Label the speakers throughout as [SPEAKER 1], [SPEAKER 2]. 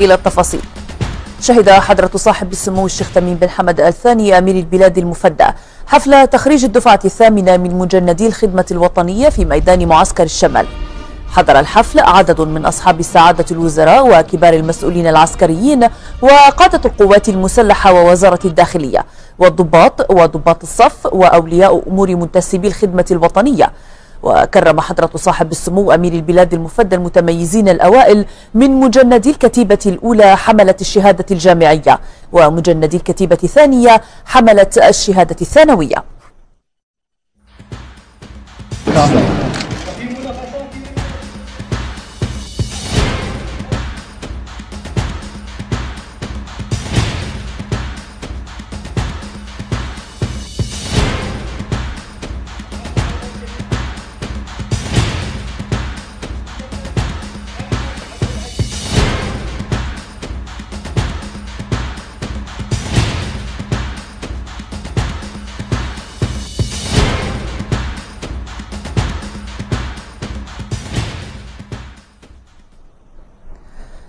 [SPEAKER 1] إلى التفاصيل. شهد حضرة صاحب السمو الشيخ تميم بن حمد الثاني أمير البلاد المفدى حفل تخريج الدفعة الثامنة من مجندي الخدمة الوطنية في ميدان معسكر الشمال. حضر الحفل عدد من أصحاب السعادة الوزراء وكبار المسؤولين العسكريين وقادة القوات المسلحة ووزارة الداخلية وضباط الصف وأولياء أمور منتسبي الخدمة الوطنية. وكرم حضرة صاحب السمو أمير البلاد المفدى المتميزين الأوائل من مجندي الكتيبة الأولى حملة الشهادة الجامعية ومجندي الكتيبة الثانية حملة الشهادة الثانوية.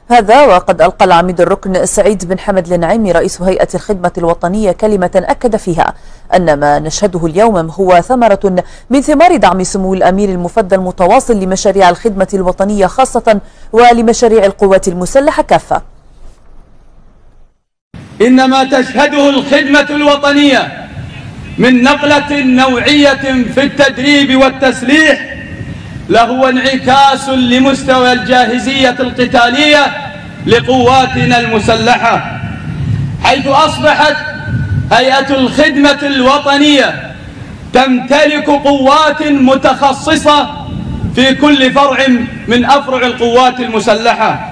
[SPEAKER 1] هذا وقد ألقى العميد الركن سعيد بن حمد النعيمي رئيس هيئة الخدمة الوطنية كلمة أكد فيها أن ما نشهده اليوم هو ثمرة من ثمار دعم سمو الأمير المفدى المتواصل لمشاريع الخدمة الوطنية خاصة ولمشاريع القوات المسلحة كافة.
[SPEAKER 2] إن ما تشهده الخدمة الوطنية من نقلة نوعية في التدريب والتسليح لهو انعكاس لمستوى الجاهزية القتالية لقواتنا المسلحة، حيث أصبحت هيئة الخدمة الوطنية تمتلك قوات متخصصة في كل فرع من أفرع القوات المسلحة.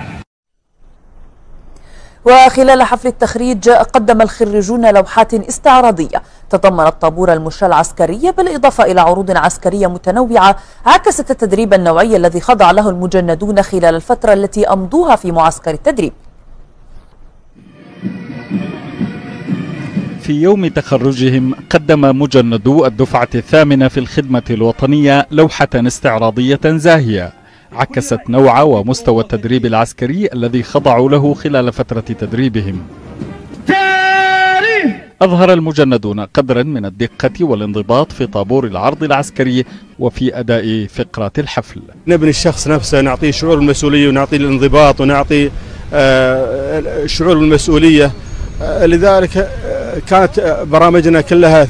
[SPEAKER 1] وخلال حفل التخريج قدم الخريجون لوحات استعراضية تضمنت طابور المشاة العسكرية بالإضافة إلى عروض عسكرية متنوعة عكست التدريب النوعي الذي خضع له المجندون خلال الفترة التي أمضوها في معسكر التدريب.
[SPEAKER 3] في يوم تخرجهم قدم مجندو الدفعة الثامنة في الخدمة الوطنية لوحة استعراضية زاهية عكست نوع ومستوى التدريب العسكري الذي خضعوا له خلال فترة تدريبهم. أظهر المجندون قدرا من الدقة والانضباط في طابور العرض العسكري وفي أداء فقرات الحفل.
[SPEAKER 4] نبني الشخص نفسه، نعطيه شعور المسؤولية ونعطيه الانضباط ونعطيه شعور المسؤولية. لذلك كانت برامجنا كلها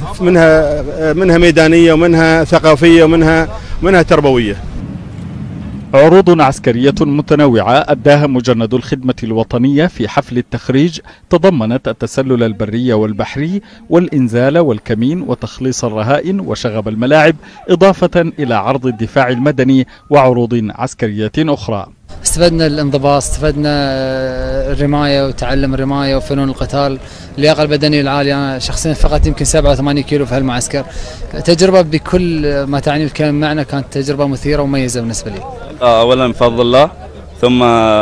[SPEAKER 4] منها ميدانية ومنها ثقافية ومنها تربوية.
[SPEAKER 3] عروض عسكرية متنوعة أداها مجند الخدمة الوطنية في حفل التخريج تضمنت التسلل البري والبحري والإنزال والكمين وتخليص الرهائن وشغب الملاعب، إضافة إلى عرض الدفاع المدني وعروض عسكرية أخرى.
[SPEAKER 5] استفدنا الانضباط، استفدنا الرماية وتعلم الرماية وفنون القتال، اللياقة البدنية العالية. أنا شخصيا فقط يمكن 7 أو 8 كيلو في هالمعسكر. تجربة بكل ما تعني الكلمة معنى، كانت تجربة مثيرة ومميزة بالنسبة لي.
[SPEAKER 6] أولا بفضل الله، ثم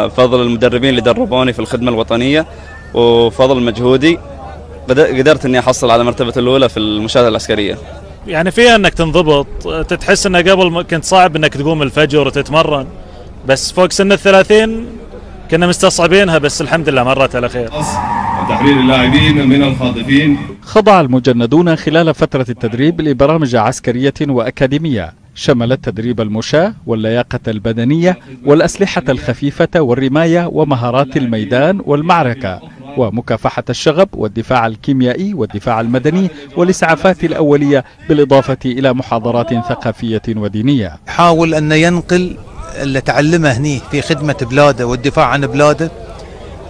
[SPEAKER 6] فضل المدربين اللي دربوني في الخدمة الوطنية، وفضل مجهودي قدرت اني احصل على مرتبة الأولى في المشاهدة العسكرية.
[SPEAKER 7] يعني فيها انك تنضبط، تحس انه قبل كنت صعب انك تقوم الفجر وتتمرن، بس فوق سن ال30 كنا مستصعبينها، بس الحمد لله مرت على خير.
[SPEAKER 8] وتحرير اللاعبين من الخاطفين.
[SPEAKER 3] خضع المجندون خلال فترة التدريب لبرامج عسكرية وأكاديمية شملت تدريب المشاة واللياقة البدنية والأسلحة الخفيفة والرماية ومهارات الميدان والمعركة ومكافحة الشغب والدفاع الكيميائي والدفاع المدني والإسعافات الأولية، بالإضافة إلى محاضرات ثقافية ودينية.
[SPEAKER 9] حاول أن ينقل اللي تعلمه هني في خدمة بلاده والدفاع عن بلاده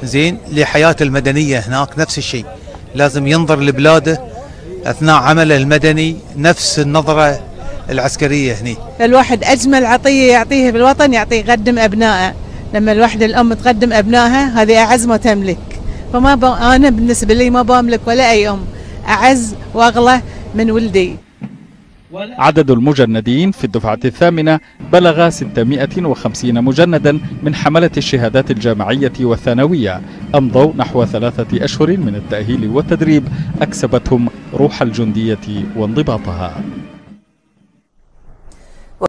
[SPEAKER 9] زين لحياته المدنية هناك. نفس الشيء لازم ينظر لبلاده أثناء عمله المدني نفس النظرة العسكرية هني.
[SPEAKER 10] الواحد أجمل عطية يعطيه بالوطن يعطيه يقدم أبنائه. لما الوحدة الأم تقدم أبنائها هذه أعز ما تملك. فما أنا بالنسبة لي ما بملك ولا أي أم أعز وأغلى من ولدي.
[SPEAKER 3] عدد المجندين في الدفعة الثامنة بلغ 650 مجندا من حملة الشهادات الجامعية والثانوية، أمضوا نحو 3 أشهر من التأهيل والتدريب أكسبتهم روح الجندية وانضباطها.